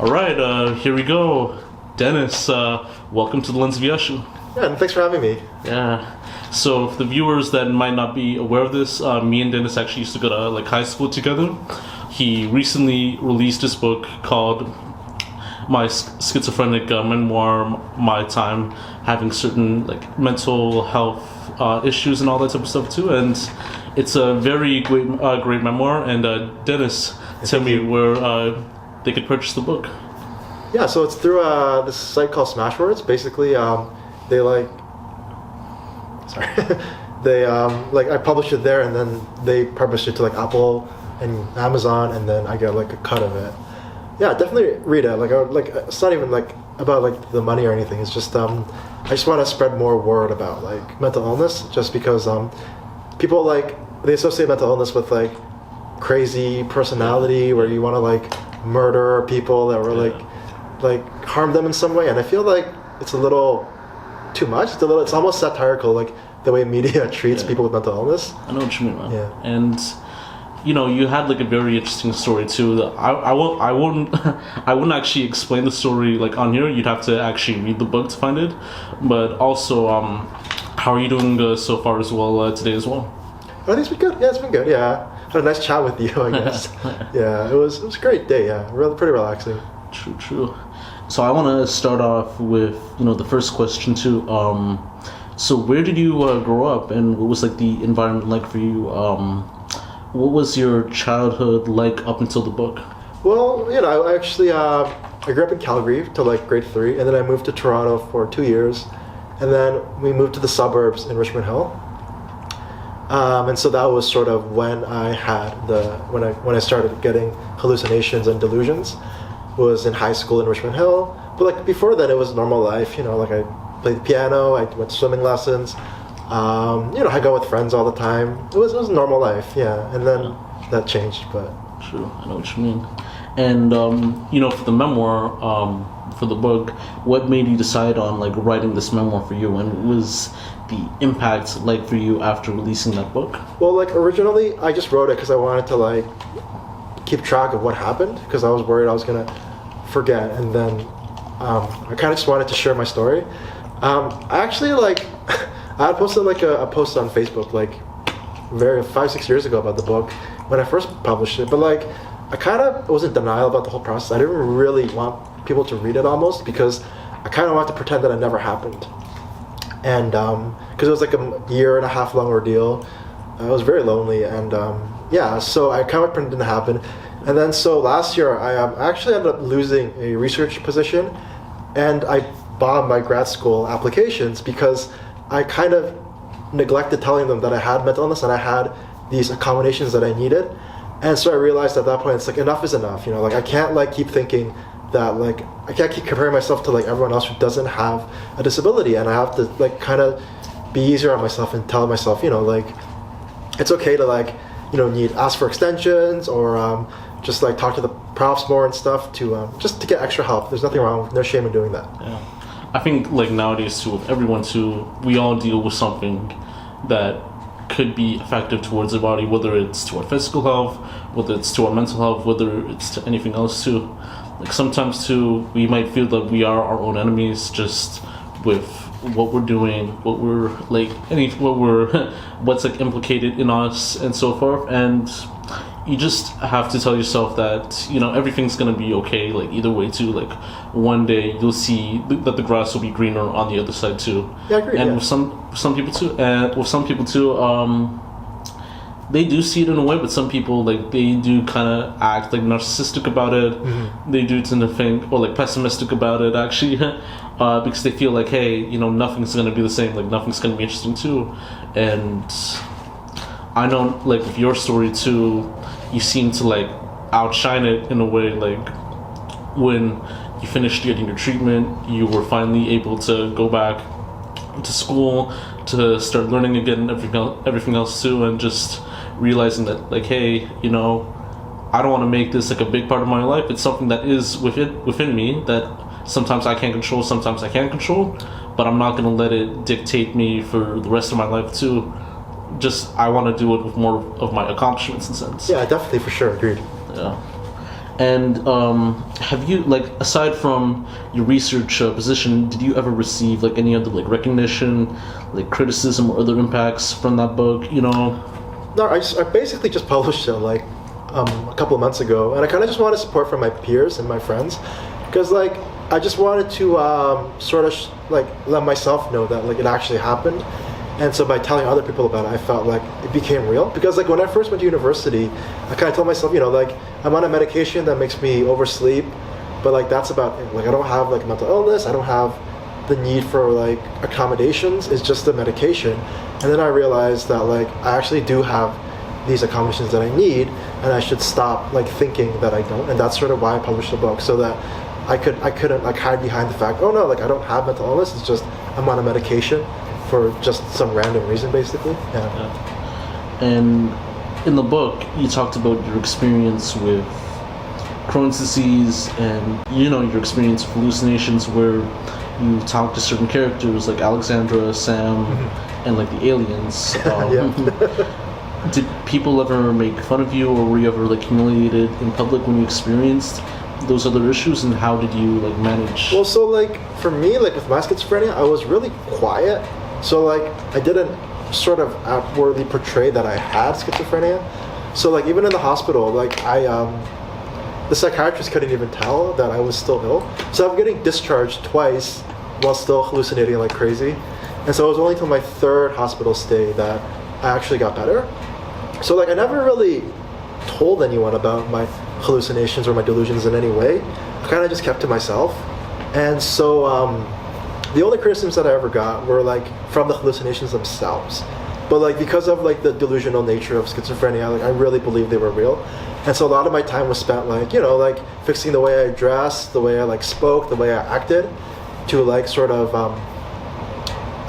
All right, here we go. Dennis, welcome to the Lens of Yashu. Yeah, and thanks for having me. Yeah. So, for the viewers that might not be aware of this, me and Dennis actually used to go to high school together. He recently released this book called My Schizophrenic Memoir, My Time Having Certain mental health issues and all that type of stuff too. And it's a very great memoir. And Dennis, tell me where they could purchase the book. Yeah, so it's through this site called Smashwords. Basically, they I published it there, and then they published it to Apple and Amazon, and then I get a cut of it. Yeah, definitely read it. It's not even about the money or anything. It's just I just want to spread more word about mental illness, just because people they associate mental illness with crazy personality where you want to murder people that were harm them in some way, and I feel it's a little too much. It's almost satirical, the way media treats people with mental illness. I know what you mean, man. Yeah. And you had a very interesting story too. I wouldn't actually explain the story on here. You'd have to actually read the book to find it. But also, how are you doing so far as well today as well? I think it's been good. Yeah, it's been good. Yeah, had a nice chat with you, I guess. Yeah, it was a great day. Yeah, really pretty relaxing. True. So I want to start off with the first question too. So where did you grow up, and what was the environment like for you? What was your childhood like up until the book? Well, I actually I grew up in Calgary till grade 3, and then I moved to Toronto for 2 years, and then we moved to the suburbs in Richmond Hill. And so that was sort of when I had when I started getting hallucinations and delusions. Was in high school in Richmond Hill, but before that it was normal life. I played the piano, I went to swimming lessons. I go with friends all the time. It was normal life, yeah. And then that changed, but true. I know what you mean. And for the memoir, for the book, what made you decide on writing this memoir for you, and what was the impact for you after releasing that book? Well, originally I just wrote it because I wanted to keep track of what happened, because I was worried I was gonna forget, and then I kind of just wanted to share my story. I actually I had posted a post on Facebook 5-6 years ago about the book when I first published it, but I kind of was in denial about the whole process. I didn't really want people to read it almost, because I kind of wanted to pretend that it never happened, and because it was a year and a half long ordeal. I was very lonely, and so I kind of pretended it didn't happen. And then so last year I actually ended up losing a research position, and I bombed my grad school applications because I kind of neglected telling them that I had mental illness and I had these accommodations that I needed. And so I realized at that point it's enough is enough. I can't keep thinking that I can't keep comparing myself to everyone else who doesn't have a disability, and I have to kind of be easier on myself and tell myself it's okay to ask for extensions, or just talk to the profs more and stuff to just to get extra help. There's nothing wrong, no shame in doing that. Yeah, I think nowadays too, with everyone too, we all deal with something that could be effective towards our body, whether it's to our physical health, whether it's to our mental health, whether it's to anything else too. Sometimes too, we might feel that we are our own enemies just with what we're doing, what we're what's implicated in us and so forth. And you just have to tell yourself that everything's gonna be okay. Either way too. One day you'll see that the grass will be greener on the other side too. Yeah, I agree. And with some people too, they do see it in a way, but some people they do kind of act narcissistic about it. Mm-hmm. They do tend to think, or pessimistic about it actually, because they feel hey, nothing's gonna be the same. Nothing's gonna be interesting too. And I know with your story too, you seem to outshine it in a way. When you finished getting your treatment, you were finally able to go back to school to start learning again, everything else too, and just realizing that hey, I don't want to make this a big part of my life. It's something that is within me that sometimes I can't control, sometimes I can control, but I'm not going to let it dictate me for the rest of my life too. Just I want to do it with more of my accomplishments and sense. Yeah, definitely, for sure, agreed. Yeah. And have you, like, aside from your research position, did you ever receive like any other like recognition, like criticism or other impacts from that book? You know? No, I basically just published it like a couple of months ago, and I kind of just wanted support from my peers and my friends, because like I just wanted to sort of like let myself know that like it actually happened. And so by telling other people about it, I felt like it became real. Because like when I first went to university, I kind of told myself, you know, like I'm on a medication that makes me oversleep, but like that's about it. Like I don't have like mental illness, I don't have the need for like accommodations, it's just the medication. And then I realized that like I actually do have these accommodations that I need, and I should stop like thinking that I don't. And that's sort of why I published the book, so that I couldn't like hide behind the fact, oh no, like I don't have mental illness, it's just I'm on a medication for just some random reason, basically. Yeah. And in the book, you talked about your experience with Crohn's disease, and you know your experience with hallucinations, where you talk to certain characters like Alexandra, Sam, and like the aliens. Did people ever make fun of you, or were you ever like humiliated in public when you experienced those other issues, and how did you like manage? Well, so like for me, like with my schizophrenia, I was really quiet. So like I didn't sort of outwardly portray that I had schizophrenia. So like even in the hospital, like the psychiatrist couldn't even tell that I was still ill. So I'm getting discharged twice while still hallucinating like crazy. And so it was only till my third hospital stay that I actually got better. So like I never really told anyone about my hallucinations or my delusions in any way. I kind of just kept to myself. And so the only criticisms that I ever got were like from the hallucinations themselves. But like because of like the delusional nature of schizophrenia, like I really believed they were real. And so a lot of my time was spent like, you know, like fixing the way I dressed, the way I like spoke, the way I acted, to like sort of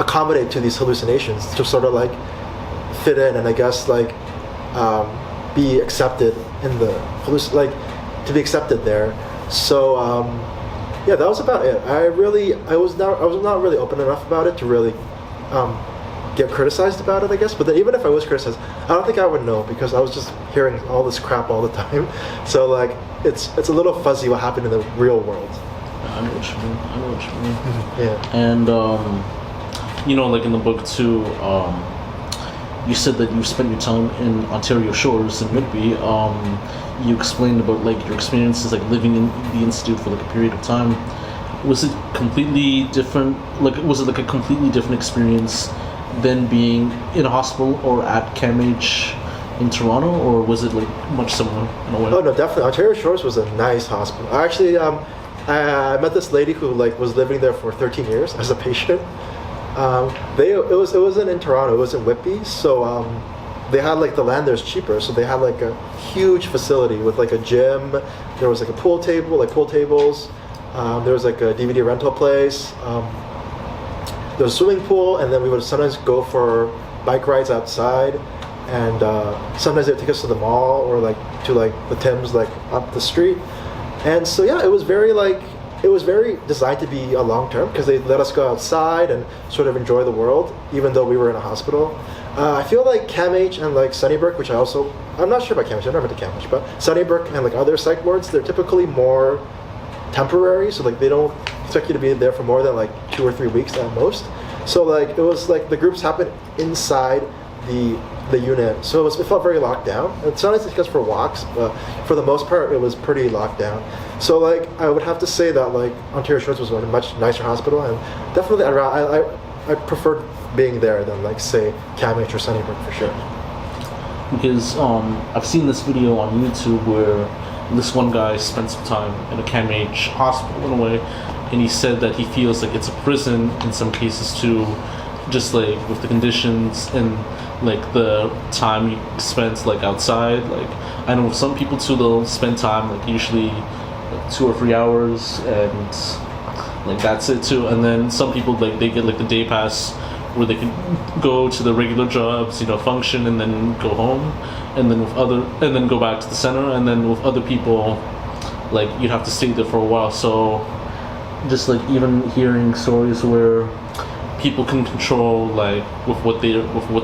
accommodate to these hallucinations, to sort of like fit in and I guess like be accepted in the to be accepted there. So yeah, that was about it. I was not really open enough about it to really get criticized about it, I guess. But then even if I was criticized, I don't think I would know, because I was just hearing all this crap all the time. So like it's a little fuzzy what happened in the real world. I know what you mean. Yeah. And you know, like in the book too, you said that you spent your time in Ontario Shores in Whitby. You explained about like your experiences like living in the institute for like a period of time. Was it completely different? Like, was it like a completely different experience than being in a hospital or at CAMH in Toronto, or was it like much similar in a way? Oh no, definitely. Ontario Shores was a nice hospital. Actually, I met this lady who like was living there for 13 years as a patient. It wasn't in Toronto, it was in Whitby. So they had like the land there's cheaper, so they had like a huge facility with like a gym. There was like a pool tables. There was like a DVD rental place. There was a swimming pool, and then we would sometimes go for bike rides outside. And sometimes they'd take us to the mall or like to like the Thames, like up the street. And so yeah, it was very designed to be a long term, because they let us go outside and sort of enjoy the world, even though we were in a hospital. I feel like CAMH and like Sunnybrook, which I'm not sure about CAMH, I've never been to CAMH, but Sunnybrook and like other psych wards, they're typically more temporary, so like they don't expect you to be there for more than like 2 or 3 weeks at most. So like it was like the groups happened inside the unit, so it felt very locked down. It's not as because for walks, but for the most part it was pretty locked down. So like I would have to say that like Ontario Shores was a much nicer hospital, and definitely I preferred being there than like say CAMH or Sunnybrook for sure. Because I've seen this video on YouTube where this one guy spent some time in a CAMH hospital in a way, and he said that he feels like it's a prison in some cases too, just like with the conditions and like the time you spent like outside. Like I know some people too, they'll spend time like usually like 2 or 3 hours, and like that's it too. And then some people like they get like the day pass where they can go to the regular jobs, you know, function, and then go home, and then go back to the center. And then with other people, like you'd have to stay there for a while. So just like even hearing stories where people can control like with what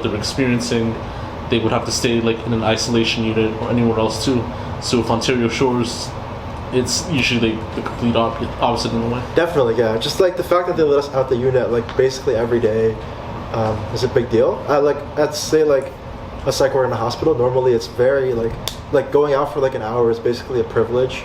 they're experiencing, they would have to stay like in an isolation unit or anywhere else too. So with Ontario Shores, it's usually the complete opposite in a way. Definitely, yeah. Just like the fact that they let us out the unit like basically every day is a big deal. I'd say like a psych ward in a hospital. Normally, it's very like going out for like an hour is basically a privilege,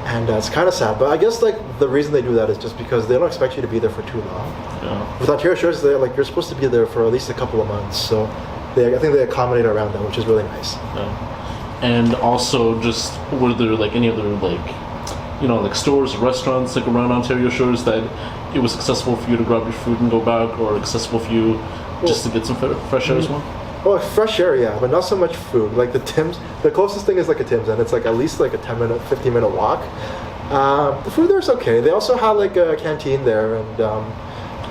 and it's kind of sad. But I guess like the reason they do that is just because they don't expect you to be there for too long. Yeah. With Ontario Shores, you're supposed to be there for at least a couple of months. So I think they accommodate around that, which is really nice. Yeah. And also, just were there like any other like stores or restaurants like around Ontario Shores that it was accessible for you to grab your food and go back, or accessible for you just to get some fresh air as well? Oh, fresh air, yeah, but not so much food. Like the Tim's, the closest thing is like a Tim's, and it's like at least like a 10-minute, 15-minute walk. The food there's okay. They also had like a canteen there, and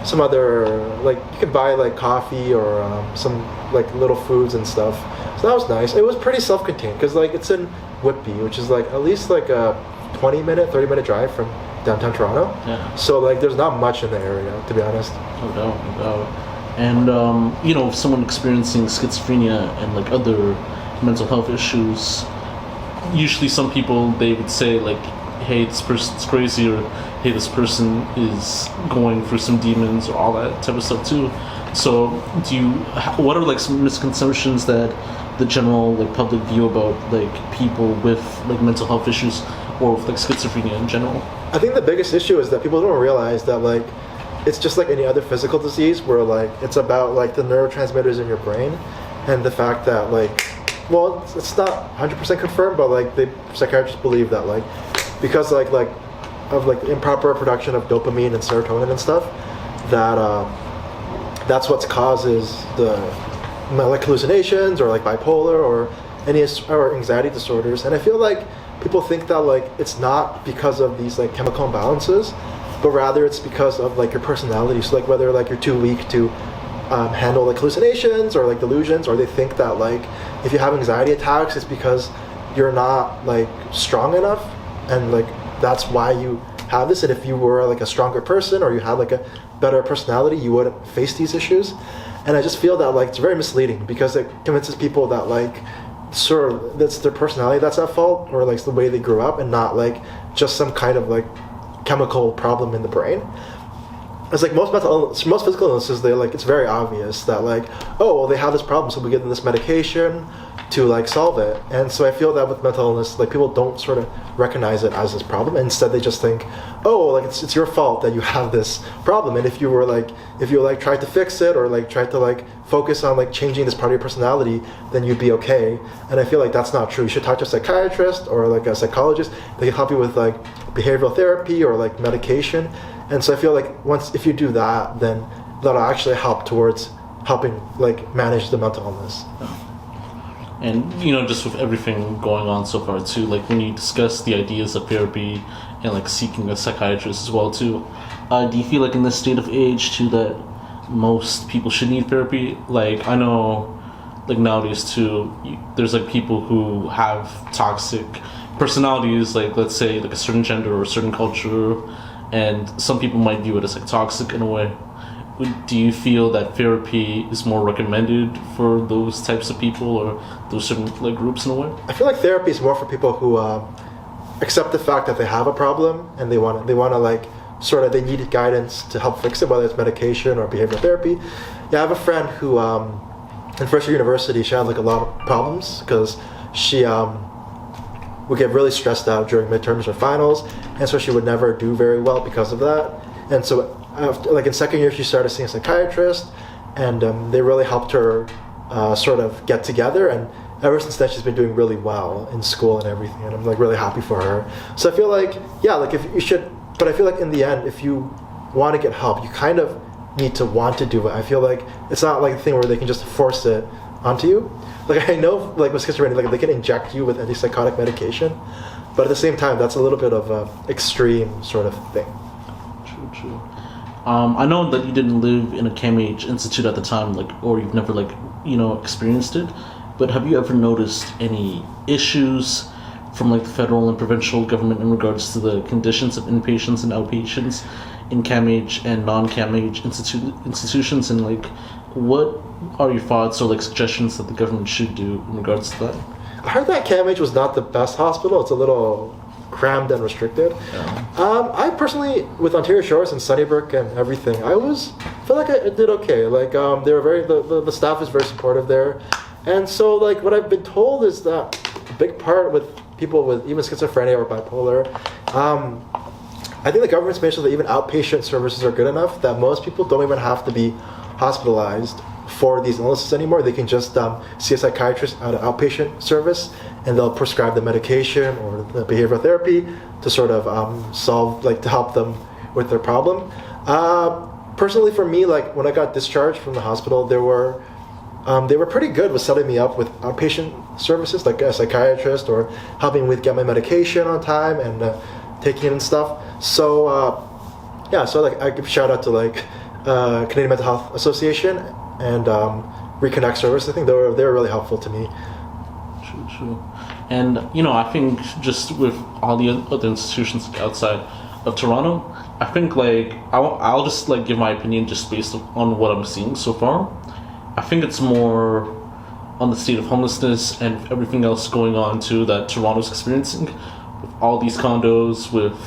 some other, like you could buy like coffee or some like little foods and stuff. So that was nice. It was pretty self-contained because like it's in Whitby, which is like at least like a 20-minute, 30-minute drive from downtown Toronto. Yeah. So like there's not much in the area, to be honest. No doubt. And if someone experiencing schizophrenia and like other mental health issues, usually some people, they would say like, hey, this person's crazy, or hey, this person is going through some demons, or all that type of stuff too. So what are like some misconceptions that the general like public view about like people with like mental health issues or with like schizophrenia in general? I think the biggest issue is that people don't realize that like it's just like any other physical disease where like it's about like the neurotransmitters in your brain, and the fact that like, well, it's not 100% confirmed, but like psychiatrists believe that like because like of like improper production of dopamine and serotonin and stuff, that that's what causes the like hallucinations or like bipolar or or anxiety disorders. And I feel like people think that like it's not because of these like chemical imbalances, but rather it's because of like your personality. So like whether like you're too weak to handle like hallucinations or like delusions, or they think that like if you have anxiety attacks, it's because you're not like strong enough, and like that's why you have this. And if you were like a stronger person, or you had like a better personality, you wouldn't face these issues. And I just feel that like it's very misleading, because it convinces people that like sort of that's their personality that's at fault, or like the way they grew up, and not like just some kind of like chemical problem in the brain. It's like most physical illnesses, they like it's very obvious that like, oh well, they have this problem, so we give them this medication to like solve it. And so I feel that with mental illness, like people don't sort of recognize it as this problem. Instead, they just think, oh, like it's your fault that you have this problem. And if you tried to fix it, or like tried to like focus on like changing this part of your personality, then you'd be okay. And I feel like that's not true. You should talk to a psychiatrist or like a psychologist. They can help you with like behavioral therapy or like medication. And so I feel like if you do that, then that'll actually help towards helping like manage the mental illness. And just with everything going on so far too, like when you discuss the ideas of therapy and like seeking a psychiatrist as well too, do you feel like in this state of age too that most people should need therapy? Like I know, like nowadays too, there's like people who have toxic personalities, like let's say like a certain gender or a certain culture, and some people might view it as like toxic in a way. Do you feel that therapy is more recommended for those types of people, or those certain like groups in a way? I feel like therapy is more for people who accept the fact that they have a problem, and they want to like sort of, they need guidance to help fix it, whether it's medication or behavioral therapy. Yeah, I have a friend who in first year university, she had like a lot of problems because she would get really stressed out during midterms or finals, and so she would never do very well because of that. And so after, like in second year, she started seeing a psychiatrist, and they really helped her sort of get together. And ever since then, she's been doing really well in school and everything. And I'm like really happy for her. So I feel like, yeah, like if you should, but I feel like in the end, if you want to get help, you kind of need to want to do it. I feel like it's not like a thing where they can just force it onto you. Like I know, like with schizophrenia, like they can inject you with antipsychotic medication, but at the same time, that's a little bit of an extreme sort of thing. True. I know that you didn't live in a CAMH institute at the time, like, or you've never like experienced it. But have you ever noticed any issues from like the federal and provincial government in regards to the conditions of inpatients and outpatients in CAMH and non-CAMH institutions, and like what are your thoughts or like suggestions that the government should do in regards to that? I heard that CAMH was not the best hospital. It's a little crammed and restricted. Yeah. I personally, with Ontario Shores and Sunnybrook and everything, I feel like I did okay. Like they were the staff is very supportive there, and so like what I've been told is that a big part with people with even schizophrenia or bipolar, I think the government's made sure that even outpatient services are good enough that most people don't even have to be hospitalized for these illnesses anymore. They can just see a psychiatrist at an outpatient service, and they'll prescribe the medication or the behavioral therapy to sort of to help them with their problem. Personally, for me, like when I got discharged from the hospital, they were pretty good with setting me up with outpatient services, like a psychiatrist or helping me get my medication on time and taking it and stuff. So so like I give a shout out to like Canadian Mental Health Association and Reconnect Service. I think they were really helpful to me. True. And I think just with all the other institutions outside of Toronto, I think like I'll just like give my opinion just based on what I'm seeing so far. I think it's more on the state of homelessness and everything else going on too that Toronto's experiencing, with all these condos, with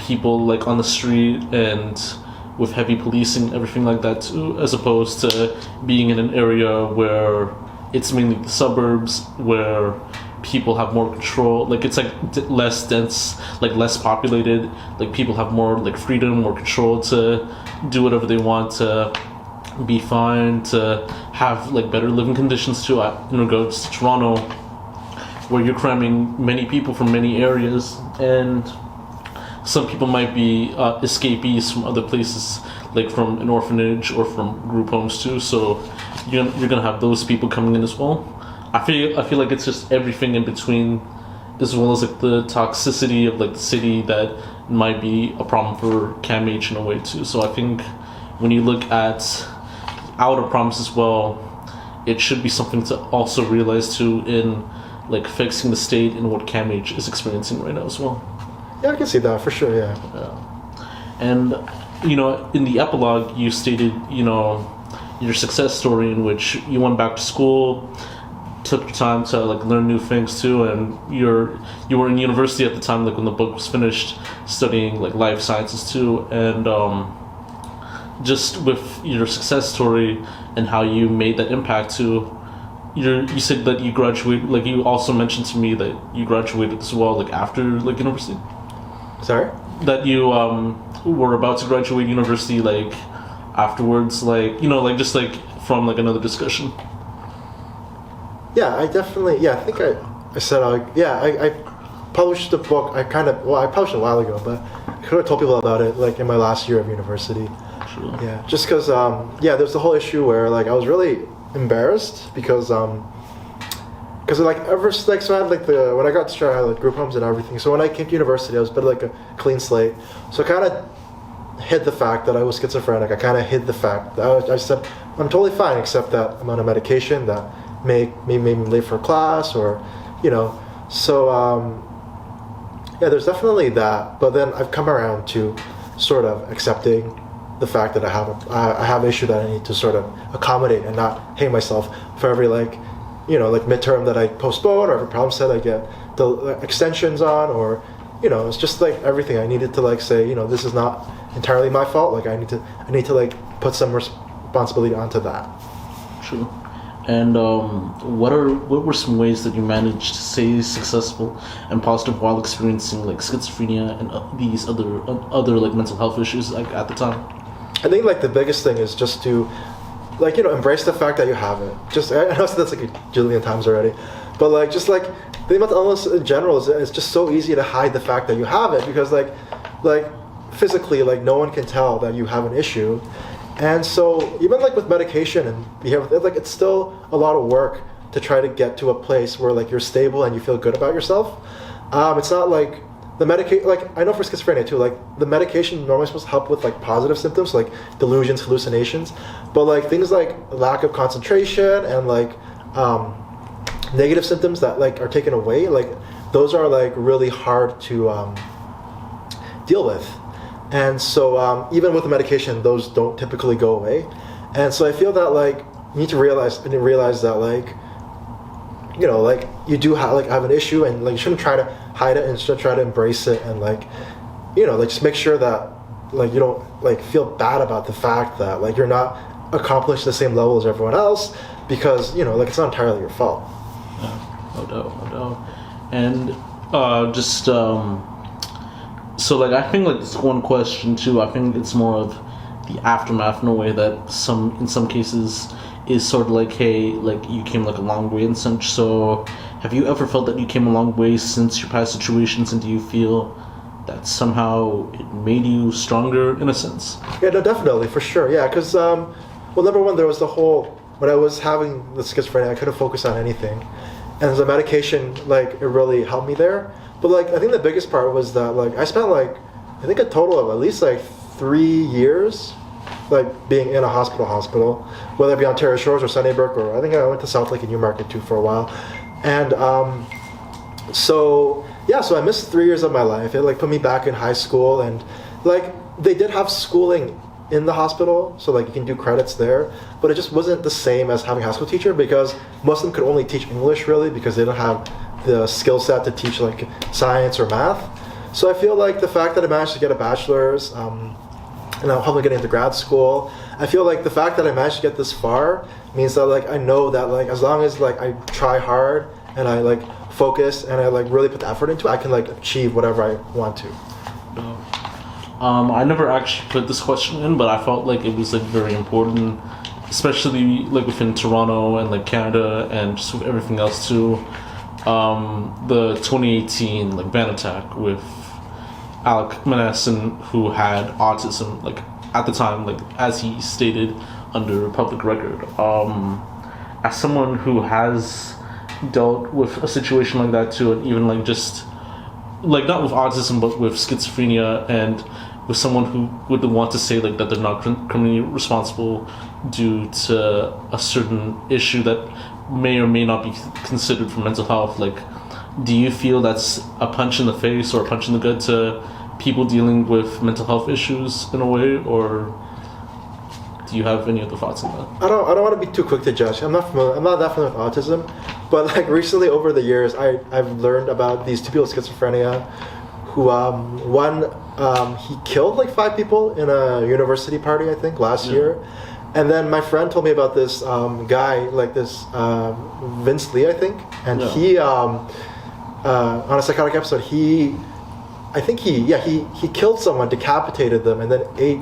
people like on the street, and with heavy policing, everything like that too, as opposed to being in an area where it's mainly the suburbs, where people have more control. Like it's like less dense, like less populated. Like people have more like freedom, more control to do whatever they want, to be fine, to have like better living conditions too. In regards to Toronto, where you're cramming many people from many areas, and some people might be escapees from other places, like from an orphanage or from group homes too. So you're gonna have those people coming in as well. I feel like it's just everything in between, as well as like the toxicity of like the city that might be a problem for CAMH in a way too. So I think when you look at outer problems as well, it should be something to also realize too in like fixing the state and what CAMH is experiencing right now as well. Yeah, I can see that for sure. Yeah. And in the epilogue, you stated your success story in which you went back to school, took your time to like learn new things too, and you were in university at the time, like when the book was finished, studying like life sciences too, and just with your success story and how you made that impact too. You said that you graduated, like you also mentioned to me that you graduated as well, like after like university. Sorry? That you were about to graduate university, like afterwards, like like just like from like another discussion. Yeah, I definitely. Yeah, I think I said I published the book. I published it a while ago, but I could have told people about it like in my last year of university. Sure. Yeah, just because there's the whole issue where like I was really embarrassed because like ever like so I had like when I got discharged I had like group homes and everything. So when I came to university I was a bit like a clean slate. So I kind of hid the fact that I was schizophrenic. I kind of hid the fact that I said I'm totally fine except that I'm on a medication that made me late for class or so there's definitely that. But then I've come around to sort of accepting the fact that I have an issue that I need to sort of accommodate and not hate myself for every like midterm that I postpone or every problem set I get the extensions on, or it's just like everything I needed to like say this is not entirely my fault. Like I need to like put some responsibility onto that. True. And what were some ways that you managed to stay successful and positive while experiencing like schizophrenia and these other like mental health issues like at the time? I think like the biggest thing is just to like embrace the fact that you have it. Just I know that's like a jillion times already, but like just like the mental illness in general is it's just so easy to hide the fact that you have it because like physically like no one can tell that you have an issue. And so even like with medication and behavior, like it's still a lot of work to try to get to a place where like you're stable and you feel good about yourself. It's not like the medication, like I know for schizophrenia too, like the medication normally supposed to help with like positive symptoms like delusions, hallucinations, but like things like lack of concentration and like negative symptoms that like are taken away, like those are like really hard to deal with. And so even with the medication, those don't typically go away. And so I feel that like you need to realize that like like you do have an issue, and like you shouldn't try to hide it, and should try to embrace it, and like just make sure that like you don't like feel bad about the fact that like you're not accomplished the same level as everyone else, because like it's not entirely your fault. No doubt. And so like I think like this one question too, I think it's more of the aftermath in a way that in some cases is sort of like, hey, like you came like a long way and such. So have you ever felt that you came a long way since your past situations, and do you feel that somehow it made you stronger in a sense? Yeah, no, definitely, for sure. Yeah, because well, number one, there was the whole, when I was having the schizophrenia, I couldn't focus on anything, and the medication, like, it really helped me there. But like I think the biggest part was that like I spent like I think a total of at least like 3 years like being in a hospital, whether it be Ontario Shores or Sunnybrook, or I think I went to South Lake and Newmarket too for a while. And so I missed 3 years of my life. It like put me back in high school, and like they did have schooling in the hospital, so like you can do credits there, but it just wasn't the same as having a high school teacher, because most of them could only teach English really, because they don't have the skill set to teach like science or math. So I feel like the fact that I managed to get a bachelor's, and I'm hopefully getting into grad school, I feel like the fact that I managed to get this far means that like I know that like as long as like I try hard and I like focus and I like really put the effort into it, I can like achieve whatever I want to. I never actually put this question in, but I felt like it was like very important, especially like within Toronto and like Canada and just with everything else too. The 2018 like van attack with Alec Manason, who had autism, like at the time, like as he stated under public record. As someone who has dealt with a situation like that too, and even like just like not with autism but with schizophrenia, and with someone who would want to say like that they're not criminally responsible due to a certain issue that may or may not be considered for mental health, like do you feel that's a punch in the face or a punch in the gut to people dealing with mental health issues in a way, or do you have any other thoughts on that? I don't want to be too quick to judge. I'm not that familiar with autism, but like recently over the years, I've learned about these two people with schizophrenia, who one he killed like 5 people in a university party I think last year, and then my friend told me about this guy like this Vince Lee I think, and he on a psychotic episode he killed someone, decapitated them, and then ate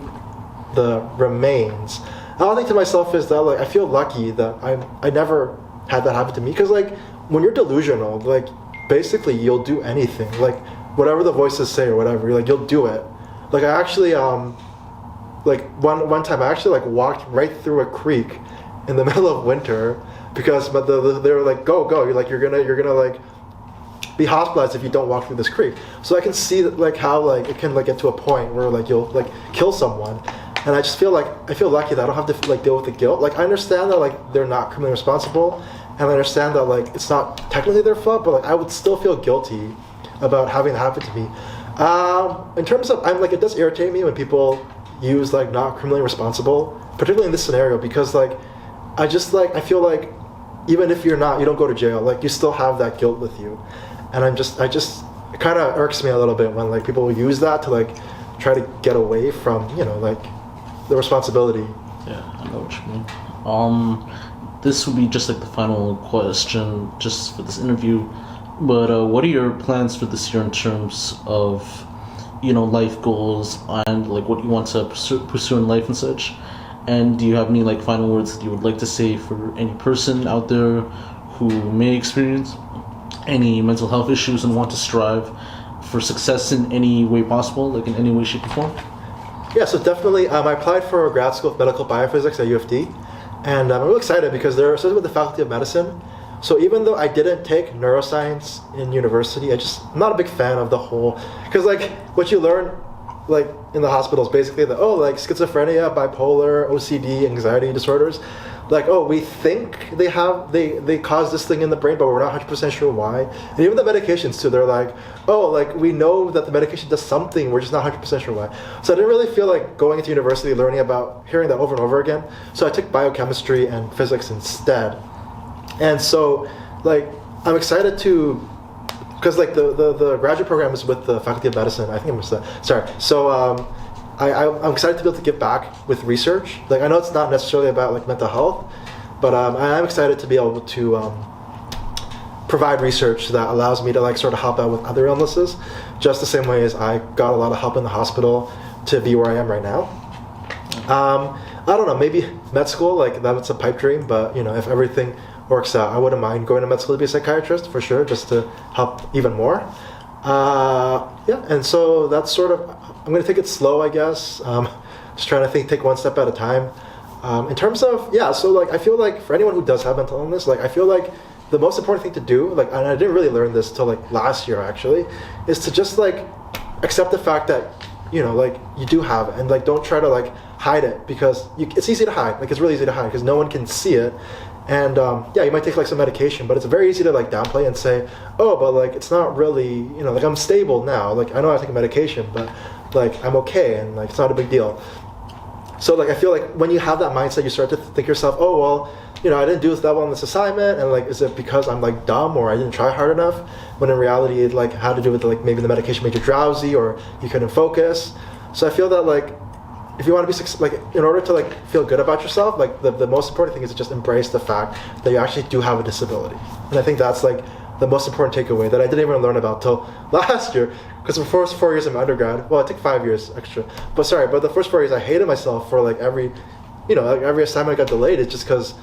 the remains. And all I think to myself is that like I feel lucky that I never had that happen to me, because like when you're delusional, like basically you'll do anything, like whatever the voices say or whatever, like you'll do it. Like I actually like one time I actually like walked right through a creek in the middle of winter, because they were like go you're gonna like be hospitalized if you don't walk through this creek. So I can see that, like how like it can like get to a point where like you'll like kill someone, and I just feel like I feel lucky that I don't have to like deal with the guilt. Like I understand that like they're not criminally responsible, and I understand that like it's not technically their fault, but like I would still feel guilty about having it happen to me. In terms of, I'm like, it does irritate me when people use like not criminally responsible, particularly in this scenario, because like I feel like even if you don't go to jail, like you still have that guilt with you. And it kind of irks me a little bit when like people use that to like try to get away from, like the responsibility. Yeah, I know what you mean. This would be just like the final question just for this interview, but what are your plans for this year in terms of, life goals and like what you want to pursue in life and such? And do you have any like final words that you would like to say for any person out there who may experience any mental health issues and want to strive for success in any way possible, like in any way, shape, or form? Yeah, so definitely, I applied for grad school of medical biophysics at U of D, and I'm really excited because they're associated with the Faculty of Medicine. So even though I didn't take neuroscience in university, I'm not a big fan of the whole, because like what you learn like in the hospital is basically that, like schizophrenia, bipolar, OCD, anxiety disorders, like, we think they cause this thing in the brain, but we're not 100% sure why. And even the medications too, they're like, like we know that the medication does something, we're just not 100% sure why. So I didn't really feel like going into university hearing that over and over again. So I took biochemistry and physics instead. And so like I'm excited to, because like the graduate program is with the Faculty of Medicine. I think I'm sorry. So I'm excited to be able to give back with research. Like I know it's not necessarily about like mental health, but I'm excited to be able to provide research that allows me to like sort of help out with other illnesses, just the same way as I got a lot of help in the hospital to be where I am right now. I don't know, maybe med school, like that's a pipe dream, but you know, if everything works out, I wouldn't mind going to med school to be a psychiatrist for sure, just to help even more. Yeah, and so that's sort of, I'm going to take it slow, I guess. Just trying to take one step at a time. In terms of, yeah, so like I feel like for anyone who does have mental illness, like I feel like the most important thing to do, like, and I didn't really learn this till like last year actually, is to just like accept the fact that, you know, like you do have it, and like don't try to like hide it, because it's easy to hide. Like it's really easy to hide because no one can see it. And yeah, you might take like some medication, but it's very easy to like downplay and say, oh, but like it's not really, you know, like I'm stable now. Like I know I take a medication, but like I'm okay, and like it's not a big deal. So like I feel like when you have that mindset, you start to think yourself, oh well, you know, I didn't do that well on this assignment, and like is it because I'm like dumb or I didn't try hard enough? When in reality it like had to do with like maybe the medication made you drowsy or you couldn't focus. So I feel that like if you want to be like, in order to like feel good about yourself, like the most important thing is to just embrace the fact that you actually do have a disability. And I think that's like the most important takeaway that I didn't even learn about till last year, because the first 4 years of my undergrad, well, it took 5 years extra, but the first 4 years I hated myself for like every assignment I got delayed. It's just because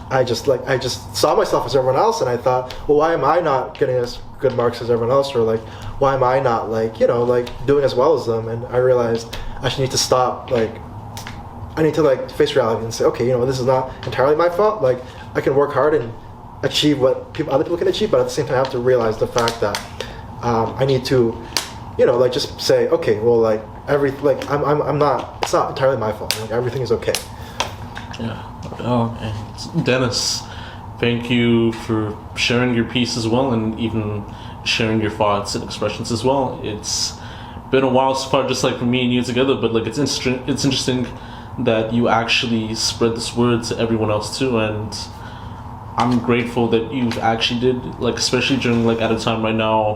I just saw myself as everyone else, and I thought, well, why am I not getting as good marks as everyone else, or like why am I not like, you know, like doing as well as them? And I realized I should need to stop, like I need to like face reality and say, okay, you know, this is not entirely my fault. Like I can work hard and achieve what other people can achieve, but at the same time I have to realize the fact that I need to, you know, like just say, okay, well, like I'm not, it's not entirely my fault. Like everything is okay. Yeah. And Dennis, thank you for sharing your piece as well, and even sharing your thoughts and expressions as well. It's been a while so far, just like for me and you together, but like it's interesting that you actually spread this word to everyone else too, and I'm grateful that you've actually did, like especially during like at a time right now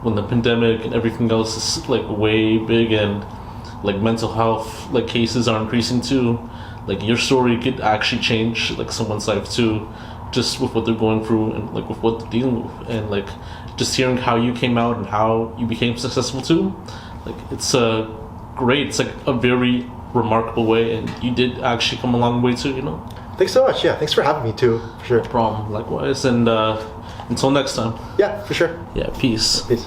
when the pandemic and everything else is like way big, and like mental health like cases are increasing too. Like your story could actually change like someone's life too, just with what they're going through and like with what they're dealing with, and like just hearing how you came out and how you became successful too. Like it's great. It's like a very remarkable way, and you did actually come a long way too, you know. Thanks so much. Yeah, thanks for having me too, for sure. No problem. Likewise, and until next time. Yeah, for sure. Yeah, peace. Peace.